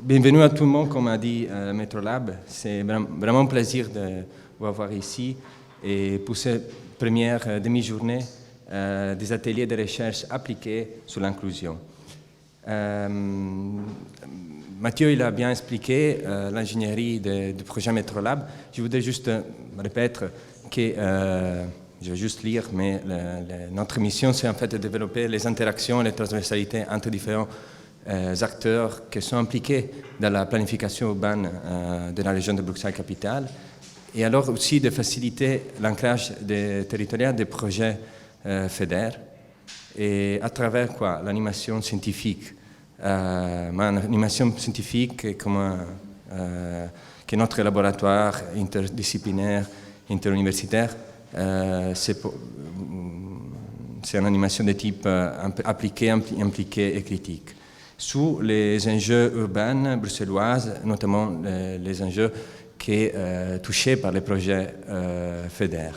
Bienvenue à tout le monde, comme a dit Metrolab. C'est vraiment un plaisir de vous avoir ici et pour cette première demi-journée des ateliers de recherche appliqués sur l'inclusion. Mathieu il a bien expliqué l'ingénierie du projet Metrolab. Je voudrais juste répéter que, je vais juste lire, mais notre mission c'est en fait de développer les interactions et les transversalités entre différents acteurs qui sont impliqués dans la planification urbaine de la région de Bruxelles-Capitale et alors aussi de faciliter l'ancrage territorial des projets FEDER et à travers quoi l'animation scientifique. L'animation scientifique comme que notre laboratoire interdisciplinaire, interuniversitaire, c'est une animation de type appliqué, impliqué et critique. Sous les enjeux urbains bruxellois, notamment les enjeux qui sont touchés par les projets FEDER.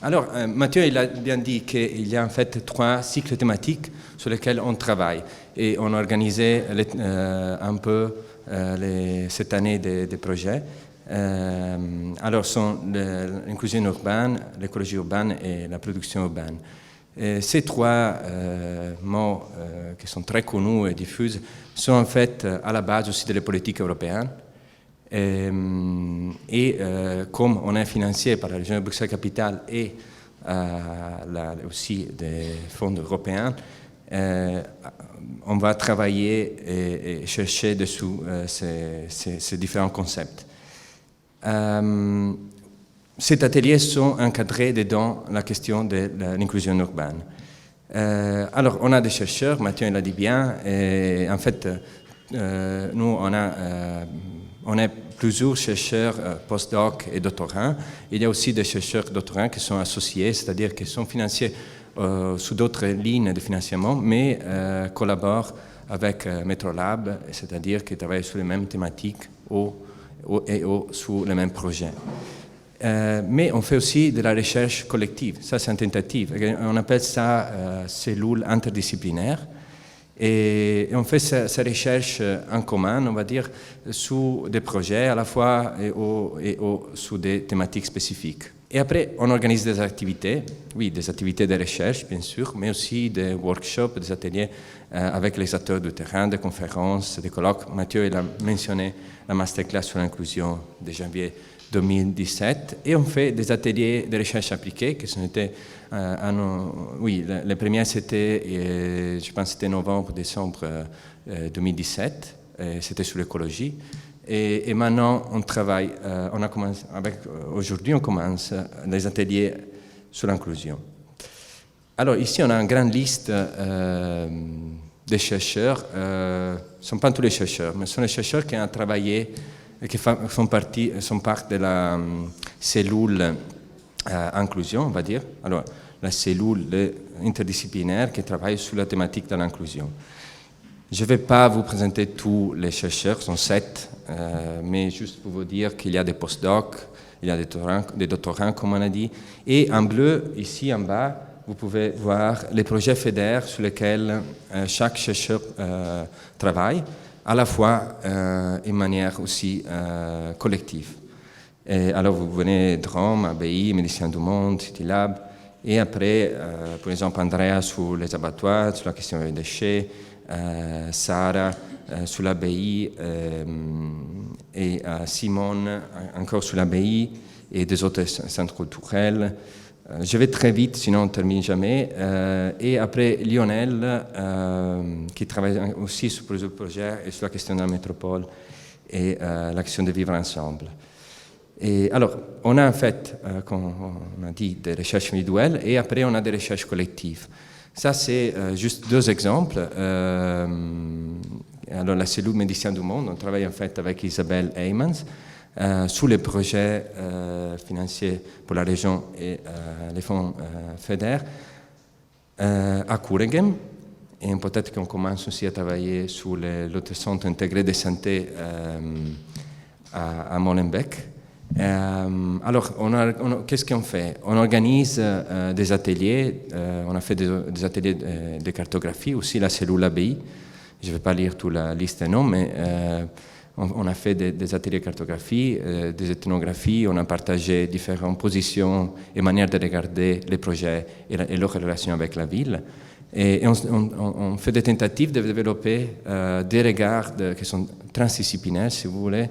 Alors, Mathieu il a bien dit qu'il y a en fait 3 cycles thématiques sur lesquels on travaille et on a organisé un peu cette année des projets. Alors, sont l'inclusion urbaine, l'écologie urbaine et la production urbaine. Et ces 3 mots qui sont très connus et diffus sont en fait à la base aussi de la politique européenne. Et comme on est financé par la région de Bruxelles-Capitale et aussi des fonds européens, on va travailler et chercher dessous ces différents concepts. Ces ateliers sont encadrés dedans la question de l'inclusion urbaine. Alors, on a des chercheurs, Mathieu l'a dit bien, et en fait, nous, on est plusieurs chercheurs postdoc et doctorants. Il y a aussi des chercheurs doctorants qui sont associés, c'est-à-dire qui sont financés sous d'autres lignes de financement, mais collaborent avec Metrolab, c'est-à-dire qui travaillent sur les mêmes thématiques et sur les mêmes projets. Mais on fait aussi de la recherche collective, ça c'est une tentative, on appelle ça cellule interdisciplinaire et on fait sa recherche en commun, on va dire, sous des projets à la fois et sous des thématiques spécifiques. Et après on organise des activités, oui des activités de recherche bien sûr, mais aussi des workshops, des ateliers avec les acteurs du terrain, des conférences, des colloques. Mathieu il a mentionné la masterclass sur l'inclusion de janvier 2017 et on fait des ateliers de recherche appliquée qui sont été, oui, les premiers c'était, je pense c'était novembre-décembre 2017, c'était sur l'écologie et maintenant on travaille, on a commencé aujourd'hui on commence les ateliers sur l'inclusion. Alors ici on a une grande liste des chercheurs, ce ne sont pas tous les chercheurs, mais ce sont les chercheurs qui ont travaillé qui sont part de la cellule inclusion, on va dire. Alors, la cellule interdisciplinaire qui travaille sur la thématique de l'inclusion. Je ne vais pas vous présenter tous les chercheurs, ce sont 7, mais juste pour vous dire qu'il y a des postdocs, il y a des doctorants, comme on a dit, et en bleu, ici en bas, vous pouvez voir les projets FEDER sur lesquels chaque chercheur travaille, à la fois de manière aussi collective. Et alors vous venez de Rome, ABI, Médecins du Monde, CityLab, et après, par exemple, Andrea sur les abattoirs, sur la question des déchets, Sarah sur l'ABI, et Simone encore sur l'ABI, et des autres centres culturels. Je vais très vite, sinon on ne termine jamais. Et après, Lionel, qui travaille aussi sur plusieurs projets et sur la question de la métropole et la question de vivre ensemble. Et alors, on a en fait, comme on a dit, des recherches individuelles et après on a des recherches collectives. Ça, c'est juste 2 exemples. Alors, la cellule Médecins du Monde, on travaille en fait avec Isabelle Heymans. Sous les projets financiers pour la région et les fonds FEDER à Kuregem. Et peut-être qu'on commence aussi à travailler sur l'autre centre intégré de santé à Molenbeek. Alors, qu'est-ce qu'on fait? On organise des ateliers, on a fait des ateliers de cartographie, aussi la cellule ABI, Je ne vais pas lire toute la liste des noms, mais on a fait des ateliers de cartographie, des ethnographies, on a partagé différentes positions et manières de regarder les projets et leur relation avec la ville. Et on fait des tentatives de développer des regards qui sont transdisciplinaires, si vous voulez,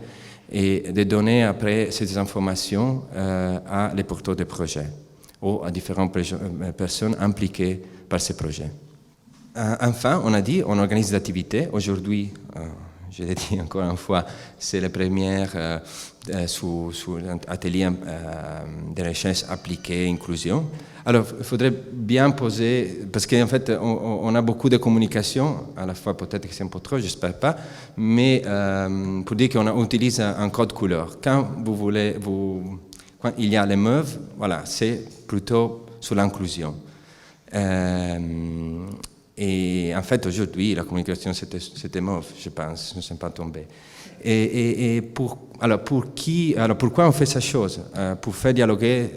et de donner après ces informations à les porteurs de projets ou à différentes personnes impliquées par ces projets. Enfin, on organise des activités. Aujourd'hui, je l'ai dit encore une fois, c'est la première sous l'atelier de recherche appliquée inclusion. Alors, il faudrait bien poser, parce qu'en fait, on a beaucoup de communication, à la fois peut-être que c'est un peu trop, j'espère pas, mais pour dire qu'on utilise un code couleur. Quand quand il y a les meufs, voilà, c'est plutôt sur l'inclusion. Et en fait, aujourd'hui, la communication, c'était mauve, je pense, ne sont pas tombés. Alors, pourquoi on fait cette chose? Pour faire dialoguer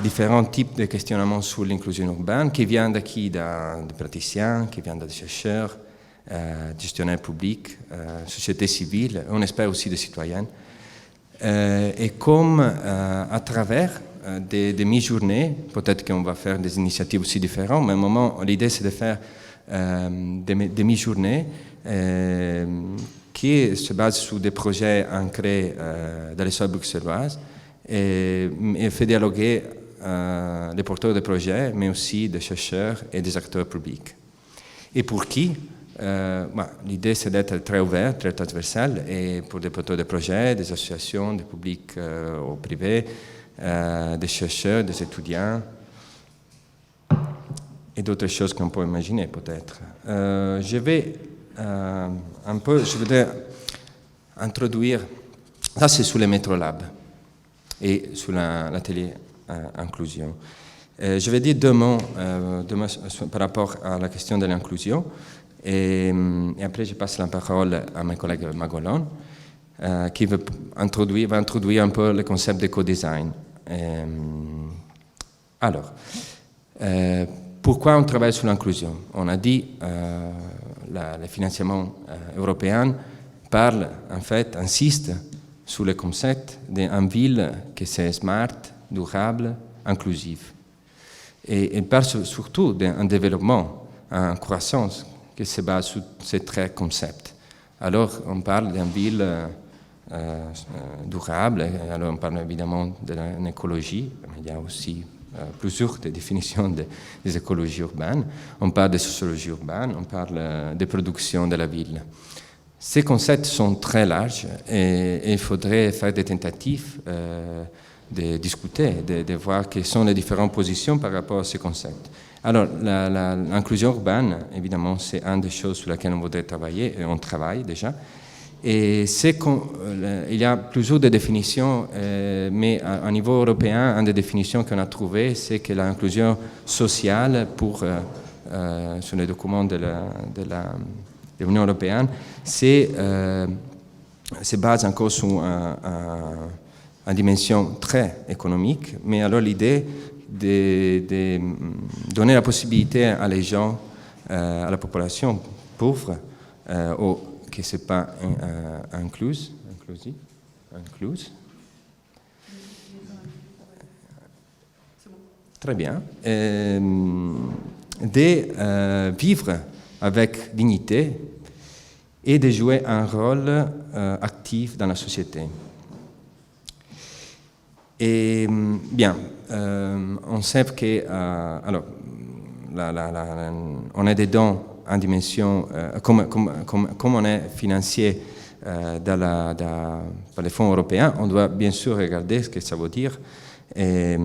différents types de questionnements sur l'inclusion urbaine, qui viennent des praticiens, qui viennent des chercheurs, gestionnaires publics, société civile, on espère aussi des citoyens. Et comme à travers des mi-journées, peut-être qu'on va faire des initiatives aussi différentes, mais à un moment, l'idée c'est de faire des mi-journées qui se basent sur des projets ancrés dans les sols bruxelloises et fait dialoguer les porteurs de projets, mais aussi des chercheurs et des acteurs publics. Et pour qui? L'idée c'est d'être très ouvert, très transversal, et pour des porteurs de projets, des associations, des publics ou privés, des chercheurs, des étudiants, et d'autres choses qu'on peut imaginer peut-être. Je voudrais introduire, ça c'est sur les métrolabs et sur l'atelier inclusion. Je vais dire deux mots par rapport à la question de l'inclusion. Et après, je passe la parole à mon collègue Magolon, qui va introduire un peu le concept d'éco-design. Alors, pourquoi on travaille sur l'inclusion? On a dit le financement européen insiste sur le concept d'une ville qui est smart, durable, inclusive. Et il parle surtout d'un développement, une croissance qui se base sur ces trois concepts. Alors, on parle d'une ville durable, alors on parle évidemment de l'écologie, mais il y a aussi plusieurs définitions des écologies urbaines. On parle de sociologie urbaine, on parle de production de la ville. Ces concepts sont très larges et il faudrait faire des tentatives de discuter, de voir quelles sont les différentes positions par rapport à ces concepts. Alors, l'inclusion urbaine, évidemment, c'est une des choses sur lesquelles on voudrait travailler, et on travaille déjà. Et il y a plusieurs définitions, mais à niveau européen, une des définitions qu'on a trouvées, c'est que l'inclusion sociale, sur les documents de l'Union européenne, se base encore sur une dimension très économique, mais alors l'idée de donner la possibilité à les gens, à la population pauvre, ou qui ne sont pas incluse, très bien, de vivre avec dignité et de jouer un rôle actif dans la société. Et bien, on sait que on est dedans en dimension, comme on est financier par les fonds européens, on doit bien sûr regarder ce que ça veut dire. Et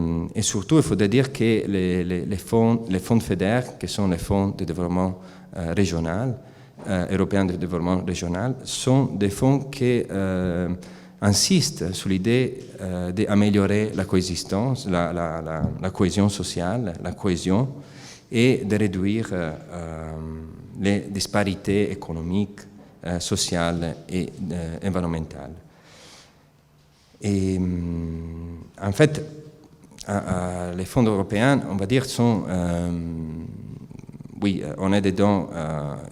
surtout, il faudrait dire que les fonds FEDER, qui sont les fonds de développement régional, européens de développement régional, sont des fonds qui insiste sur l'idée d'améliorer la coexistence, la cohésion sociale, la cohésion, et de réduire les disparités économiques, sociales et environnementales. Et en fait, les fonds européens, on va dire, sont oui, on est dedans,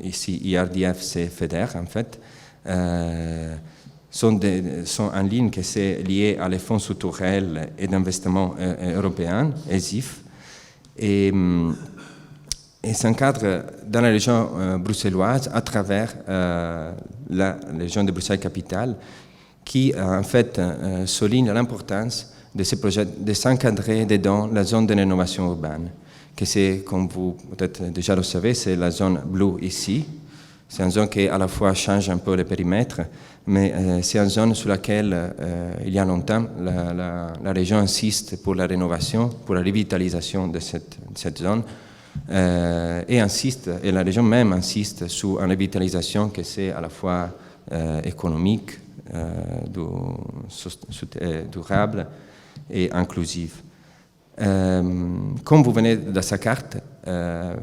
ici, IRDF, c'est FEDER, en fait, sont en ligne que c'est lié à les fonds structurels et d'investissement européens, ESIF, et s'encadre dans la région bruxelloise à travers la région de Bruxelles-Capitale, qui en fait souligne l'importance de ces projets de s'encadrer dedans la zone de rénovation urbaine, que c'est, comme vous peut-être déjà le savez, c'est la zone bleue ici. C'est une zone qui à la fois change un peu le périmètre, mais c'est une zone sur laquelle il y a longtemps la région insiste pour la rénovation, pour la revitalisation de cette zone, et la région même insiste sur une revitalisation que c'est à la fois économique, durable et inclusive. Comme vous venez de sa carte,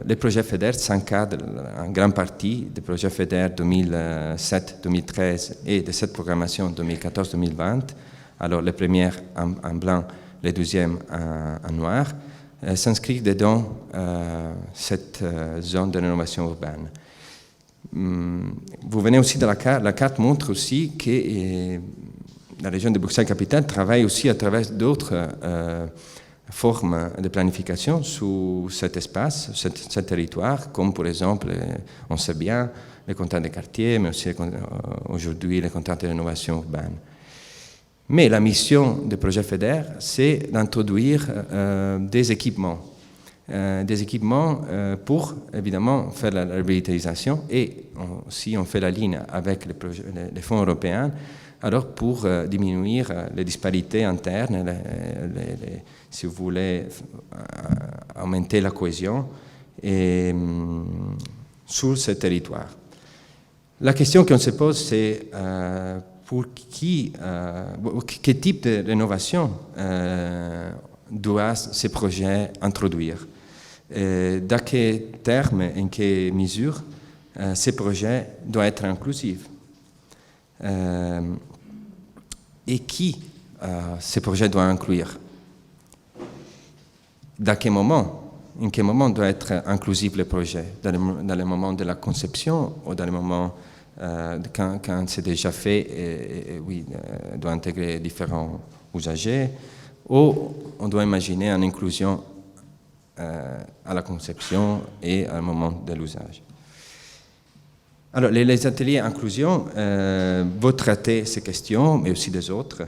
les projets FEDER s'encadrent en grande partie des projets FEDER 2007-2013 et de cette programmation 2014-2020. Alors les premières en blanc, les deuxièmes en noir, s'inscrivent dedans cette zone de rénovation urbaine. Vous venez aussi de la carte montre aussi que la région de Bruxelles-Capitale travaille aussi à travers d'autres formes de planification sur cet espace, ce territoire, comme par exemple, on sait bien, les contrats de quartier, mais aussi aujourd'hui les contrats de rénovation urbaine. Mais la mission du projet FEDER, c'est d'introduire des équipements pour évidemment faire la revitalisation, et si on fait la ligne avec les fonds européens, alors pour diminuer les disparités internes, si vous voulez augmenter la cohésion sur ce territoire. La question qu'on se pose, c'est pour quel type de rénovation doivent ces projets introduire? Dans quel terme, en quelle mesure ces projets doivent être inclusifs? Et qui ces projets doivent inclure? Dans quel moment? En quel moment doit être inclusif le projet? Dans le moment de la conception ou dans le moment quand c'est déjà fait, oui, doit intégrer différents usagers, ou on doit imaginer une inclusion à la conception et au moment de l'usage. Alors, les ateliers inclusion vont traiter ces questions, mais aussi des autres.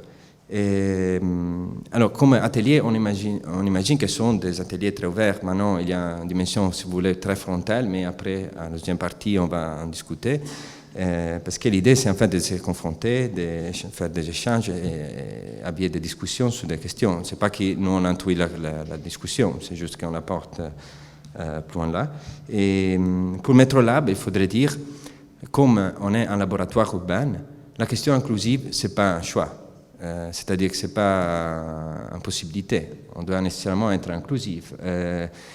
Alors, comme atelier, on imagine que ce sont des ateliers très ouverts. Maintenant, il y a une dimension, si vous voulez, très frontale, mais après, à la deuxième partie, on va en discuter. Parce que l'idée, c'est en fait de se confronter, de faire des échanges et habiller des discussions sur des questions. Ce n'est pas que nous, on introduit la discussion, c'est juste qu'on apporte plus loin là. Et pour MetroLab, il faudrait dire, comme on est un laboratoire urbain, la question inclusive, ce n'est pas un choix. C'est-à-dire que ce n'est pas une possibilité. On doit nécessairement être inclusif.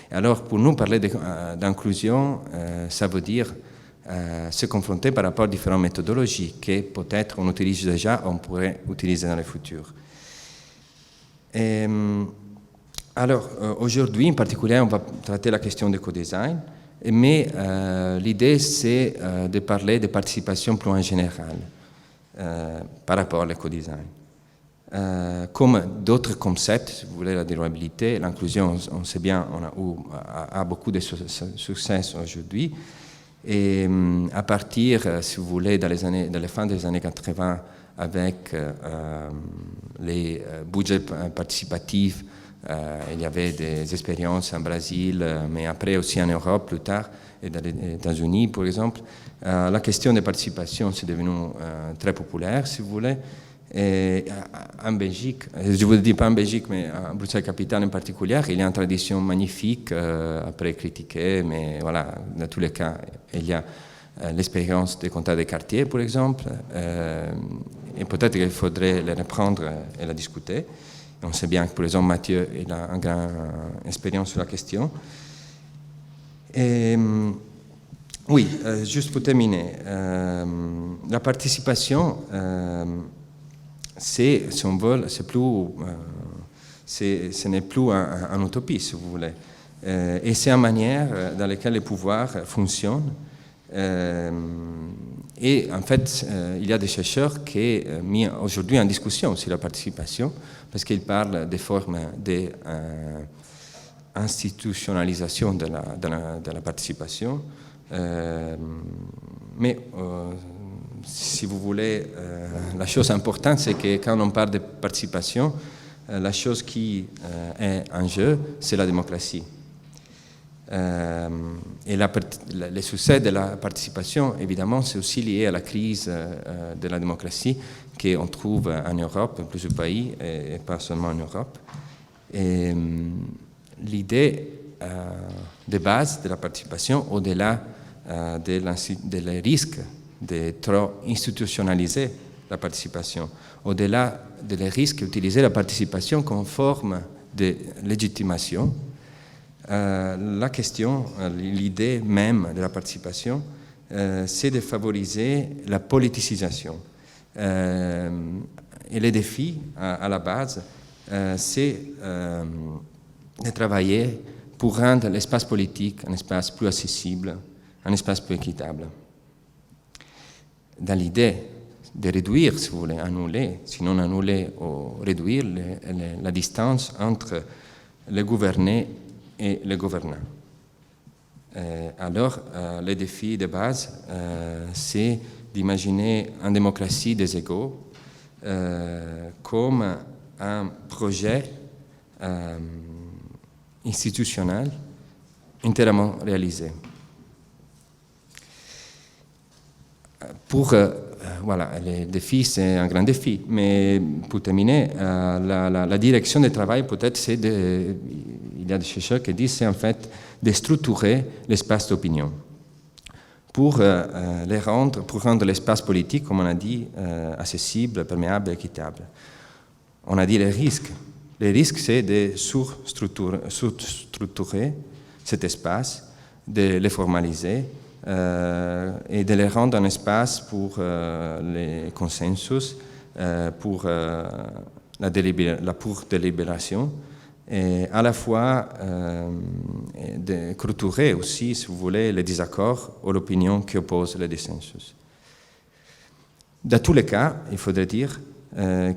Alors, pour nous, parler d'inclusion, ça veut dire se confronter par rapport à différentes méthodologies que peut-être on utilise déjà, on pourrait utiliser dans le futur. Alors, aujourd'hui, en particulier, on va traiter la question du co-design, mais l'idée, c'est de parler de participation plus en général par rapport au co-design. Comme d'autres concepts, si vous voulez, la durabilité, l'inclusion, on sait bien, a beaucoup de succès aujourd'hui. Et à partir, si vous voulez, dans les fins des années 80, avec les budgets participatifs, il y avait des expériences en Brésil, mais après aussi en Europe plus tard, et dans les États-Unis, par exemple. La question de participation, c'est devenu très populaire, si vous voulez. Et en Belgique, je ne vous dis pas en Belgique, mais à Bruxelles-Capitale en particulier, il y a une tradition magnifique, après critiquée, mais voilà, dans tous les cas, il y a l'expérience des contrats de quartier, par exemple, et peut-être qu'il faudrait les reprendre et la discuter. On sait bien que, par exemple, Mathieu il a une grande expérience sur la question. Et, oui, juste pour terminer, la participation, ce n'est plus une utopie, si vous voulez. Et c'est une manière dans laquelle les pouvoirs fonctionnent. Et en fait, il y a des chercheurs qui ont mis aujourd'hui en discussion sur la participation, parce qu'ils parlent des formes d'institutionnalisation de la participation. Mais si vous voulez, la chose importante, c'est que quand on parle de participation, la chose qui est en jeu, c'est la démocratie. Et le succès de la participation, évidemment, c'est aussi lié à la crise de la démocratie qu'on trouve en Europe, en plusieurs pays, et pas seulement en Europe. Et l'idée de base de la participation, au-delà des risques de trop institutionnaliser la participation, au-delà des risques d'utiliser la participation comme forme de légitimation, la question, l'idée même de la participation, c'est de favoriser la politisation. Et le défi, à la base, c'est de travailler pour rendre l'espace politique un espace plus accessible, un espace plus équitable. Dans l'idée de réduire, si vous voulez, annuler, sinon annuler ou réduire la distance entre les gouvernés et les gouvernants. Alors, le défi de base, c'est d'imaginer une démocratie des égaux comme un projet institutionnel entièrement réalisé. Voilà, le défi, c'est un grand défi, mais pour terminer, la direction du travail, peut-être, c'est il y a des chercheurs qui disent, c'est en fait de structurer l'espace d'opinion pour rendre l'espace politique, comme on a dit, accessible, perméable, équitable. On a dit les risques. Les risques, c'est de structurer cet espace, de le formaliser, et de les rendre un espace pour les consensus, pour la délibération, et à la fois de clôturer aussi, si vous voulez, les désaccords ou l'opinion qui oppose le dissensus. Dans tous les cas, il faudrait dire,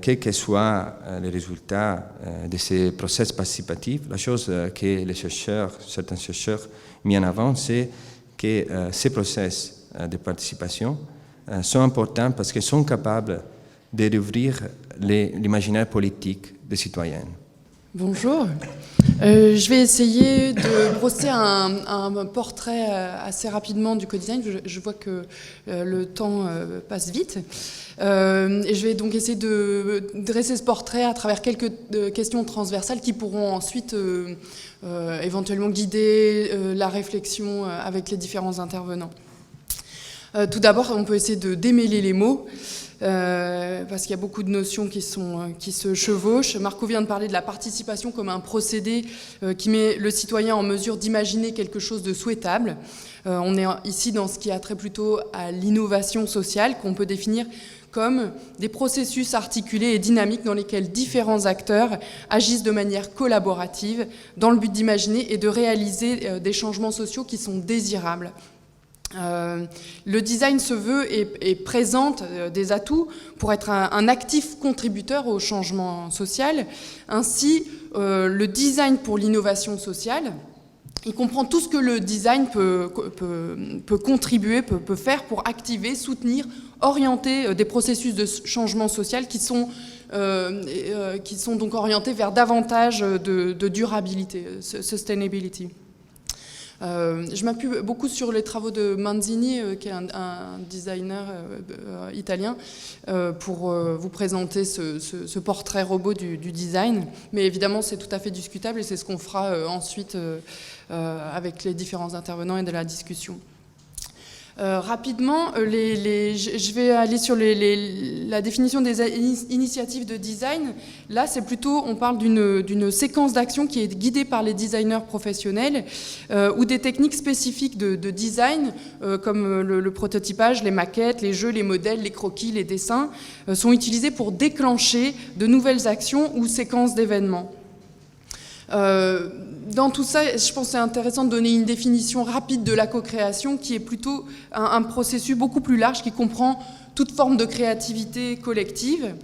quels que soient les résultats de ces processus participatifs, la chose que certains chercheurs mis en avant, c'est que ces processus de participation sont importants parce qu'ils sont capables de rouvrir l'imaginaire politique des citoyens. Bonjour. Je vais essayer de brosser un portrait assez rapidement du co-design. Je vois que le temps passe vite. Et je vais donc essayer de dresser ce portrait à travers quelques questions transversales qui pourront ensuite éventuellement guider la réflexion avec les différents intervenants. Tout d'abord, on peut essayer de démêler les mots. Parce qu'il y a beaucoup de notions qui se chevauchent. Marco vient de parler de la participation comme un procédé qui met le citoyen en mesure d'imaginer quelque chose de souhaitable. On est ici dans ce qui a trait plutôt à l'innovation sociale, qu'on peut définir comme des processus articulés et dynamiques dans lesquels différents acteurs agissent de manière collaborative dans le but d'imaginer et de réaliser des changements sociaux qui sont désirables. Le design se veut et présente des atouts pour être un actif contributeur au changement social. Ainsi, le design pour l'innovation sociale, il comprend tout ce que le design peut contribuer, peut faire pour activer, soutenir, orienter des processus de changement social qui sont donc orientés vers davantage de durabilité, sustainability. Je m'appuie beaucoup sur les travaux de Manzini, qui est un designer italien, pour vous présenter ce portrait robot du design. Mais évidemment, c'est tout à fait discutable et c'est ce qu'on fera ensuite avec les différents intervenants et de la discussion. Rapidement, je vais aller sur la définition des initiatives de design. Là, c'est plutôt, on parle d'une séquence d'action qui est guidée par les designers professionnels ou des techniques spécifiques de design, comme le prototypage, les maquettes, les jeux, les modèles, les croquis, les dessins, sont utilisés pour déclencher de nouvelles actions ou séquences d'événements. dans tout ça, je pense que c'est intéressant de donner une définition rapide de la co-création qui est plutôt un processus beaucoup plus large qui comprend toute forme de créativité collective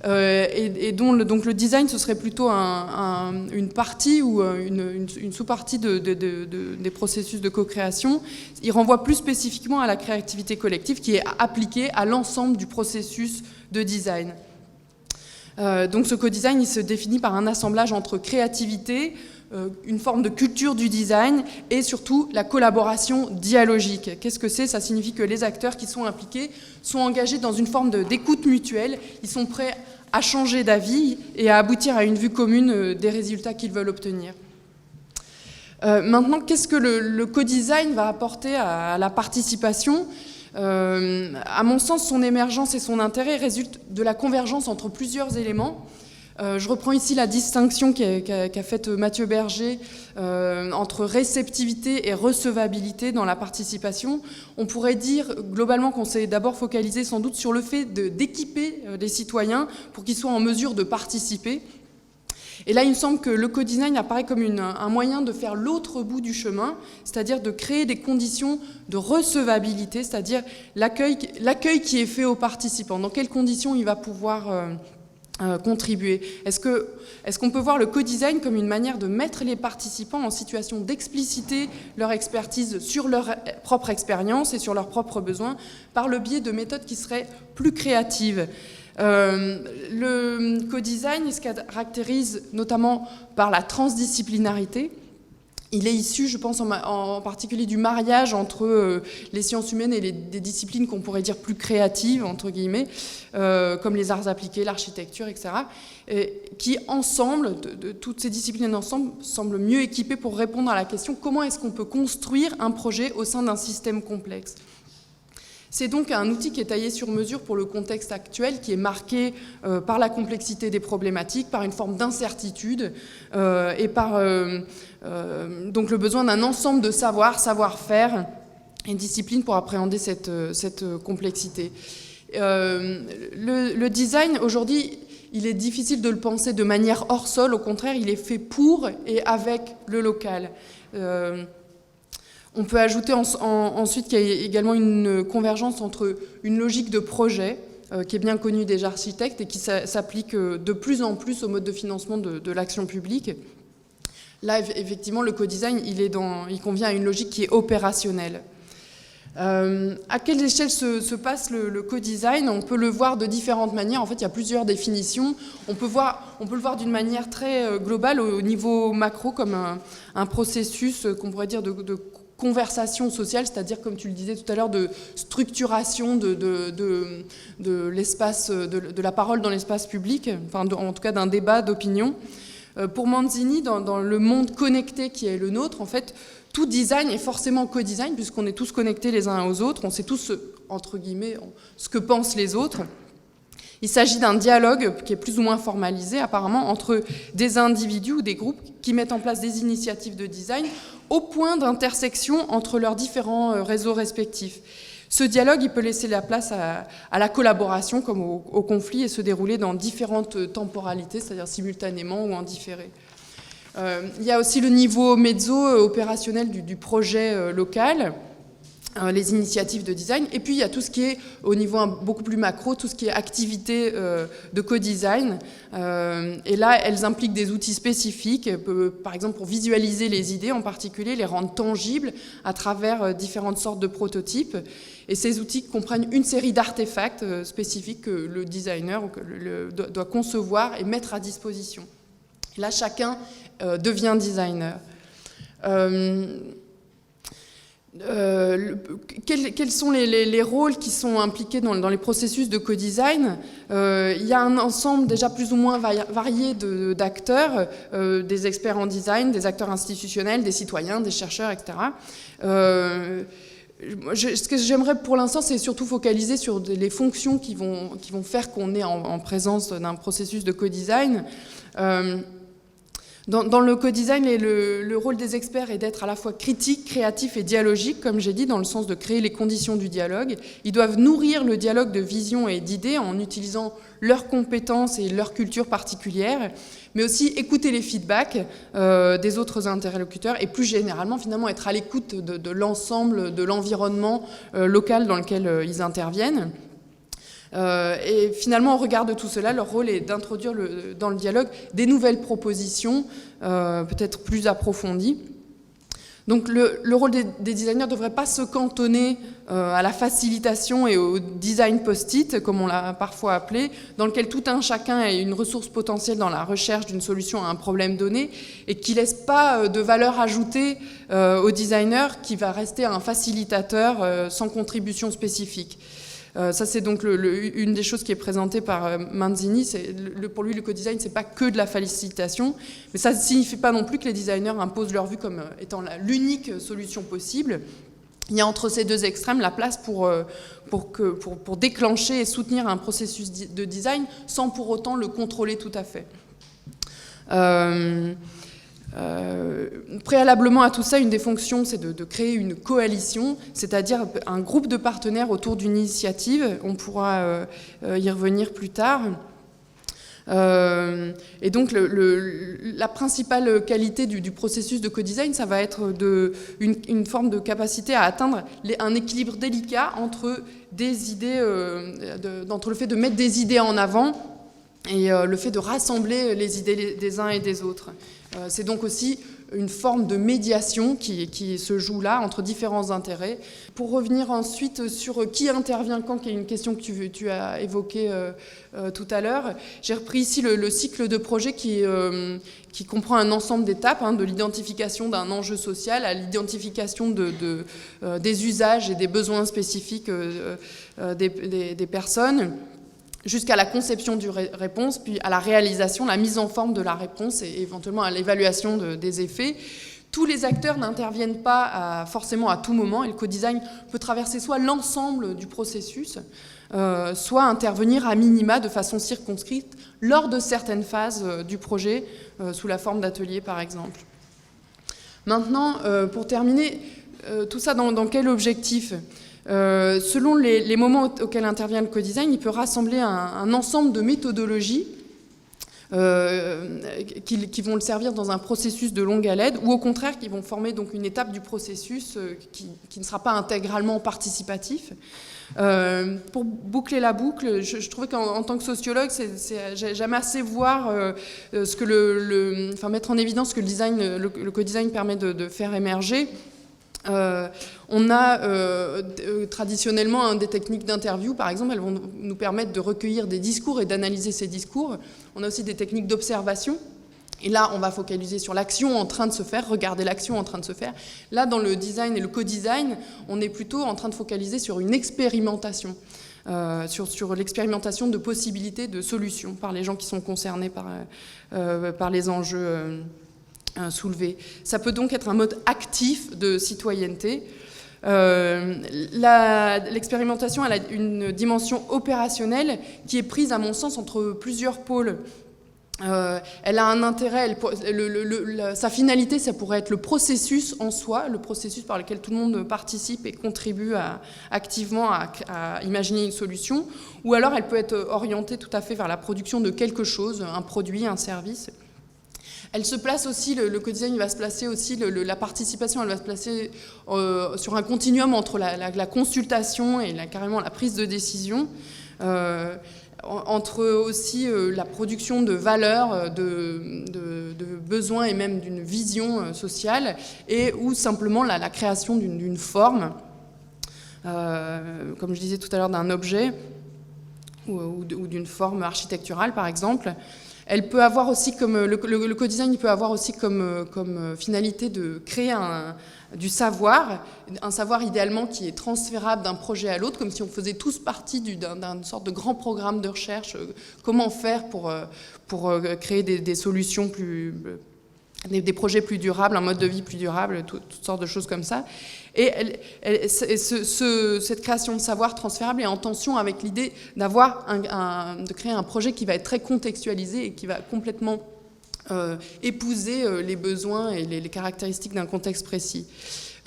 et dont donc le design, ce serait plutôt une partie ou une sous-partie des processus de co-création. Il renvoie plus spécifiquement à la créativité collective qui est appliquée à l'ensemble du processus de design. Donc ce co-design, il se définit par un assemblage entre créativité, une forme de culture du design et surtout la collaboration dialogique. Qu'est-ce que c'est ? Ça signifie que les acteurs qui sont impliqués sont engagés dans une forme d'écoute mutuelle, ils sont prêts à changer d'avis et à aboutir à une vue commune des résultats qu'ils veulent obtenir. Maintenant, qu'est-ce que le co-design va apporter à la participation ? À mon sens, son émergence et son intérêt résultent de la convergence entre plusieurs éléments. Je reprends ici la distinction qu'a faite Mathieu Berger entre réceptivité et recevabilité dans la participation. On pourrait dire globalement qu'on s'est d'abord focalisé sans doute sur le fait d'équiper les citoyens pour qu'ils soient en mesure de participer. Et là, il me semble que le co-design apparaît comme un moyen de faire l'autre bout du chemin, c'est-à-dire de créer des conditions de recevabilité, c'est-à-dire l'accueil qui est fait aux participants. Dans quelles conditions il va pouvoir contribuer ? Est-ce qu'on peut voir le co-design comme une manière de mettre les participants en situation d'expliciter leur expertise sur leur propre expérience et sur leurs propres besoins par le biais de méthodes qui seraient plus créatives ? Le co-design, il se caractérise notamment par la transdisciplinarité. Il est issu, je pense, en particulier du mariage entre les sciences humaines et des disciplines qu'on pourrait dire plus créatives, entre guillemets, comme les arts appliqués, l'architecture, etc., qui, ensemble, de toutes ces disciplines ensemble, semblent mieux équipées pour répondre à la question « Comment est-ce qu'on peut construire un projet au sein d'un système complexe ?» C'est donc un outil qui est taillé sur mesure pour le contexte actuel, qui est marqué par la complexité des problématiques, par une forme d'incertitude et par donc le besoin d'un ensemble de savoir-faire et disciplines pour appréhender cette complexité. Le design, aujourd'hui, il est difficile de le penser de manière hors sol, au contraire, il est fait pour et avec le local. On peut ajouter ensuite qu'il y a également une convergence entre une logique de projet, qui est bien connue des architectes et qui s'applique de plus en plus au mode de financement de l'action publique. Là, effectivement, le co-design, il convient à une logique qui est opérationnelle. À quelle échelle se passe le co-design ? On peut le voir de différentes manières. En fait, il y a plusieurs définitions. On peut le voir d'une manière très globale, au niveau macro, comme un processus qu'on pourrait dire de conversation sociale, c'est-à-dire, comme tu le disais tout à l'heure, de structuration de l'espace, de la parole dans l'espace public, enfin, en tout cas d'un débat d'opinion. Pour Manzini, dans le monde connecté qui est le nôtre, en fait, tout design est forcément co-design, puisqu'on est tous connectés les uns aux autres, on sait tous, entre guillemets, ce que pensent les autres. Il s'agit d'un dialogue qui est plus ou moins formalisé, apparemment, entre des individus ou des groupes qui mettent en place des initiatives de design au point d'intersection entre leurs différents réseaux respectifs. Ce dialogue, il peut laisser la place à la collaboration comme au conflit et se dérouler dans différentes temporalités, c'est-à-dire simultanément ou en différé. Il y a aussi le niveau mezzo opérationnel du projet local, les initiatives de design, et puis il y a tout ce qui est au niveau beaucoup plus macro, tout ce qui est activité de co-design, et là elles impliquent des outils spécifiques, par exemple pour visualiser les idées en particulier, les rendre tangibles à travers différentes sortes de prototypes, et ces outils comprennent une série d'artefacts spécifiques que le designer doit concevoir et mettre à disposition. Et là chacun devient designer. Quels sont les rôles qui sont impliqués dans les processus de co-design ? Il y a un ensemble déjà plus ou moins varié d'acteurs, des experts en design, des acteurs institutionnels, des citoyens, des chercheurs, etc. Ce que j'aimerais pour l'instant, c'est surtout focaliser sur les fonctions qui vont faire qu'on est en présence d'un processus de co-design. Dans le co-design, le rôle des experts est d'être à la fois critique, créatif et dialogique, comme j'ai dit, dans le sens de créer les conditions du dialogue. Ils doivent nourrir le dialogue de visions et d'idées en utilisant leurs compétences et leur culture particulière, mais aussi écouter les feedbacks des autres interlocuteurs et plus généralement, finalement, être à l'écoute de l'ensemble de l'environnement local dans lequel ils interviennent. Et finalement, au regard de tout cela, leur rôle est d'introduire dans le dialogue des nouvelles propositions, peut-être plus approfondies. Donc le rôle des designers ne devrait pas se cantonner à la facilitation et au design post-it, comme on l'a parfois appelé, dans lequel tout un chacun a une ressource potentielle dans la recherche d'une solution à un problème donné, et qui ne laisse pas de valeur ajoutée au designer, qui va rester un facilitateur sans contribution spécifique. Ça, c'est donc une des choses qui est présentée par Manzini. Pour lui, le co-design, c'est pas que de la facilitation, mais ça ne signifie pas non plus que les designers imposent leur vue comme étant l'unique solution possible. Il y a entre ces deux extrêmes la place pour déclencher et soutenir un processus de design sans pour autant le contrôler tout à fait. Préalablement à tout ça, une des fonctions, c'est de créer une coalition, c'est-à-dire un groupe de partenaires autour d'une initiative. On pourra y revenir plus tard. Et donc la principale qualité du processus de co-design, ça va être une forme de capacité à atteindre un équilibre délicat entre des idées, entre le fait de mettre des idées en avant et le fait de rassembler les idées des uns et des autres. C'est donc aussi une forme de médiation qui se joue là entre différents intérêts. Pour revenir ensuite sur qui intervient quand, qui est une question que tu as évoquée tout à l'heure, j'ai repris ici le cycle de projet qui comprend un ensemble d'étapes, de l'identification d'un enjeu social à l'identification des usages et des besoins spécifiques des personnes, jusqu'à la conception du réponse, puis à la réalisation, la mise en forme de la réponse et éventuellement à l'évaluation des effets. Tous les acteurs n'interviennent pas forcément à tout moment, et le co-design peut traverser soit l'ensemble du processus, soit intervenir à minima de façon circonscrite lors de certaines phases du projet, sous la forme d'ateliers par exemple. Maintenant, pour terminer, tout ça dans quel objectif ? Selon les moments auxquels intervient le co-design, il peut rassembler un ensemble de méthodologies qui vont le servir dans un processus de longue haleine, ou au contraire qui vont former donc une étape du processus qui ne sera pas intégralement participatif. Pour boucler la boucle, je trouvais qu'en tant que sociologue, j'aime assez voir mettre en évidence ce que le co-design permet de faire émerger. On a traditionnellement des techniques d'interview, par exemple, elles vont nous permettre de recueillir des discours et d'analyser ces discours. On a aussi des techniques d'observation. Et là, on va focaliser sur l'action en train de se faire, regarder l'action en train de se faire. Là, dans le design et le co-design, on est plutôt en train de focaliser sur une expérimentation, sur l'expérimentation de possibilités, de solutions par les gens qui sont concernés par les enjeux soulevés. Ça peut donc être un mode actif de citoyenneté. L'expérimentation, elle a une dimension opérationnelle qui est prise, à mon sens, entre plusieurs pôles. Elle a un intérêt, sa finalité, ça pourrait être le processus en soi, le processus par lequel tout le monde participe et contribue activement à imaginer une solution, ou alors elle peut être orientée tout à fait vers la production de quelque chose, un produit, un service. Elle se place aussi, le co-design va se placer aussi, la participation, elle va se placer sur un continuum entre la consultation et carrément la prise de décision, entre aussi la production de valeurs, de besoins et même d'une vision sociale, ou simplement la création d'une forme, comme je disais tout à l'heure, d'un objet ou d'une forme architecturale, par exemple. Elle peut avoir aussi le co-design, il peut avoir aussi comme finalité de créer du savoir, un savoir idéalement qui est transférable d'un projet à l'autre, comme si on faisait tous partie d'une sorte de grand programme de recherche. Comment faire pour créer des solutions des projets plus durables, un mode de vie plus durable, toutes sortes de choses comme ça. Et cette création de savoir transférable est en tension avec l'idée de créer un projet qui va être très contextualisé et qui va complètement épouser les besoins et les caractéristiques d'un contexte précis.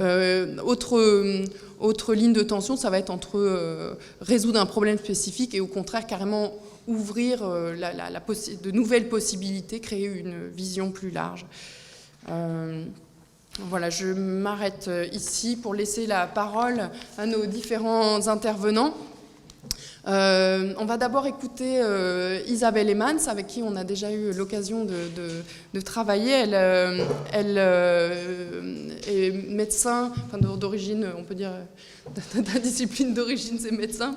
Autre ligne de tension, ça va être entre résoudre un problème spécifique et au contraire carrément ouvrir de nouvelles possibilités, créer une vision plus large. Voilà, je m'arrête ici pour laisser la parole à nos différents intervenants. On va d'abord écouter Isabelle Emmans, avec qui on a déjà eu l'occasion de travailler. Elle est médecin, enfin d'origine, on peut dire, ta discipline d'origine, c'est médecin.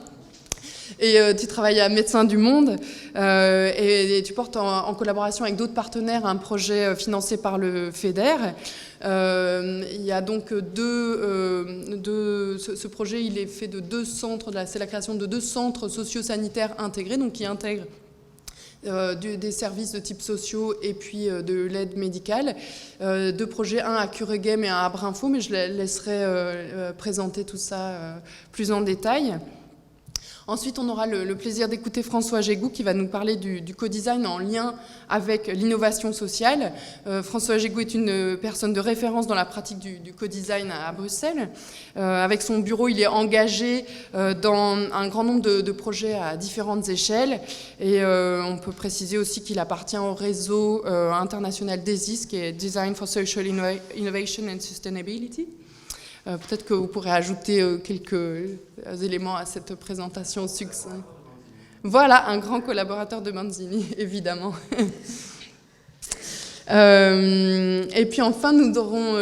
Et tu travailles à Médecins du Monde et tu portes en collaboration avec d'autres partenaires un projet financé par le FEDER. Il y a donc ce projet, il est fait de 2 centres, c'est la création de 2 centres socio-sanitaires intégrés, donc qui intègrent des services de type sociaux et puis de l'aide médicale. 2 projets, un à Cureghem et un à Brinfo, mais je laisserai présenter tout ça plus en détail. Ensuite, on aura le plaisir d'écouter François Gégou qui va nous parler du co-design en lien avec l'innovation sociale. François Gégou est une personne de référence dans la pratique du co-design à Bruxelles. Avec son bureau, il est engagé dans un grand nombre de projets à différentes échelles. Et on peut préciser aussi qu'il appartient au réseau international DESIS, qui est Design for Social Innovation and Sustainability. Peut-être que vous pourrez ajouter quelques éléments à cette présentation succincte. Voilà, un grand collaborateur de Manzini, évidemment. Et puis enfin, nous aurons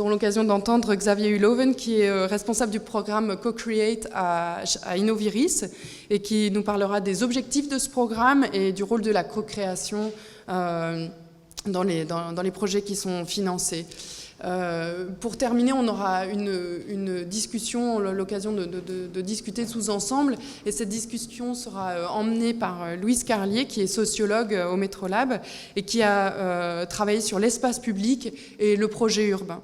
l'occasion d'entendre Xavier Huloven, qui est responsable du programme Co-Create à Innoviris, et qui nous parlera des objectifs de ce programme et du rôle de la co-création dans les projets qui sont financés. Pour terminer, on aura une discussion, l'occasion de discuter tous ensemble, et cette discussion sera emmenée par Louise Carlier, qui est sociologue au Métrolab et qui a travaillé sur l'espace public et le projet urbain.